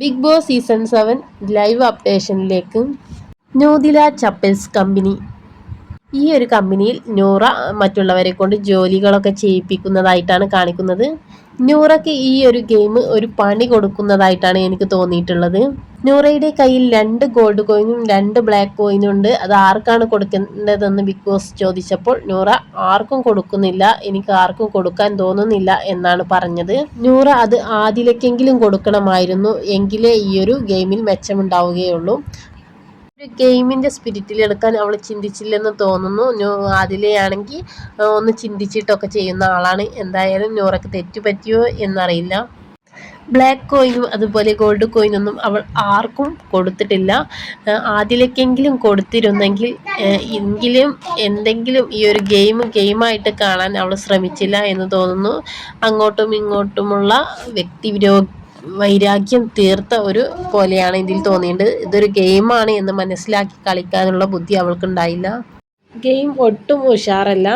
Big Boss season 7 live അപ്ഡേഷനിലേക്ക്. നൂദില chappals company. ഈ ഒരു കമ്പനിയിൽ നൂറ മറ്റുള്ളവരെ കൊണ്ട് ജോലികളൊക്കെ ചെയ്യിപ്പിക്കുന്നതായിട്ടാണ് കാണിക്കുന്നത്. നൂറയ്ക്ക് ഈ ഒരു ഗെയിം ഒരു പണി കൊടുക്കുന്നതായിട്ടാണ് എനിക്ക് തോന്നിയിട്ടുള്ളത്. നൂറയുടെ കയ്യിൽ 2 ഗോൾഡ് കോയിനും 2 ബ്ലാക്ക് കോയിനും ഉണ്ട്. അത് ആർക്കാണ് കൊടുക്കേണ്ടതെന്ന് ബിഗ് ബോസ് ചോദിച്ചപ്പോൾ നൂറ ആർക്കും കൊടുക്കുന്നില്ല, എനിക്ക് ആർക്കും കൊടുക്കാൻ തോന്നുന്നില്ല എന്നാണ് പറഞ്ഞത്. നൂറ അത് ആദിലക്കെങ്കിലും കൊടുക്കണമായിരുന്നു, എങ്കിലേ ഈ ഒരു ഗെയിമിൽ മെച്ചമുണ്ടാവുകയുള്ളൂ. ഒരു ഗെയിമിന്റെ സ്പിരിറ്റിൽ എടുക്കാൻ അവൾ ചിന്തിച്ചില്ലെന്ന് തോന്നുന്നു. അതിലെയാണെങ്കിൽ ഒന്ന് ചിന്തിച്ചിട്ടൊക്കെ ചെയ്യുന്ന ആളാണ്. എന്തായാലും നൂറയ്ക്ക് തെറ്റുപറ്റിയോ എന്നറിയില്ല. ബ്ലാക്ക് കോയിനും അതുപോലെ ഗോൾഡ് കോയിനൊന്നും അവൾ ആർക്കും കൊടുത്തിട്ടില്ല. ആദിലക്കെങ്കിലും കൊടുത്തിരുന്നെങ്കിൽ എങ്കിലും എന്തെങ്കിലും ഈ ഒരു ഗെയിമായിട്ട് കാണാൻ അവൾ ശ്രമിച്ചില്ല എന്ന് തോന്നുന്നു. അങ്ങോട്ടും ഇങ്ങോട്ടുമുള്ള വൈരാഗ്യം തീർത്ത ഒരു പോലെയാണ് ഇതിൽ തോന്നിയത്. ഇതൊരു ഗെയിമാണ് എന്ന് മനസ്സിലാക്കി കളിക്കാനുള്ള ബുദ്ധി അവൾക്കുണ്ടായില്ല. ഗെയിം ഒട്ടും ഉഷാറല്ല.